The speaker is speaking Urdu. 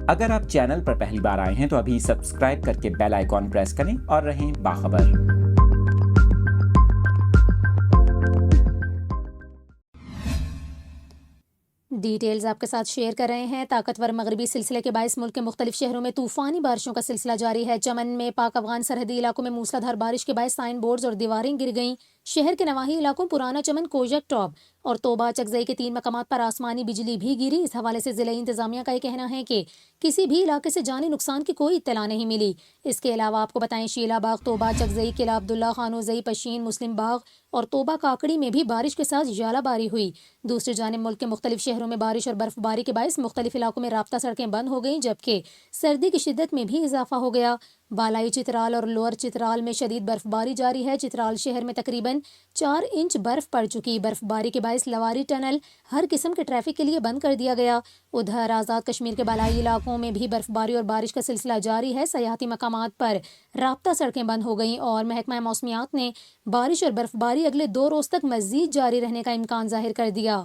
اگر آپ چینل پر پہلی بار آئے ہیں تو ابھی سبسکرائب کر کے بیل آئیکن پریس کریں اور رہیں باخبر۔ ڈیٹیلز آپ کے ساتھ شیئر کر رہے ہیں۔ طاقتور مغربی سلسلے کے باعث ملک کے مختلف شہروں میں طوفانی بارشوں کا سلسلہ جاری ہے۔ چمن میں پاک افغان سرحدی علاقوں میں موسلا دھار بارش کے باعث سائن بورڈز اور دیواریں گر گئیں۔ شہر کے نواحی علاقوں پرانا چمن، کوجک ٹاپ اور توبہ چکزئی کے 3 مقامات پر آسمانی بجلی بھی گری۔ اس حوالے سے ضلعی انتظامیہ کا یہ کہنا ہے کہ کسی بھی علاقے سے جانی نقصان کی کوئی اطلاع نہیں ملی۔ اس کے علاوہ آپ کو بتائیں شیلا باغ، توبہ چکزئی، قلعہ عبداللہ، خانوزئی، پشین، مسلم باغ اور توبہ کاکڑی میں بھی بارش کے ساتھ ژالہ باری ہوئی۔ دوسری جانب ملک کے مختلف شہروں میں بارش اور برف باری کے باعث مختلف علاقوں میں رابطہ سڑکیں بند ہو گئیں، جبکہ سردی کی شدت میں بھی اضافہ ہو گیا۔ بالائی چترال اور لوئر چترال میں شدید برف باری جاری ہے۔ چترال شہر میں تقریباً 4 انچ برف پڑ چکی۔ برف باری کے باعث لواری ٹنل ہر قسم کے ٹریفک کے لیے بند کر دیا گیا۔ ادھر آزاد کشمیر کے بالائی علاقوں میں بھی برف باری اور بارش کا سلسلہ جاری ہے۔ سیاحتی مقامات پر رابطہ سڑکیں بند ہو گئیں اور محکمہ موسمیات نے بارش اور برف باری اگلے 2 روز تک مزید جاری رہنے کا امکان ظاہر کر دیا۔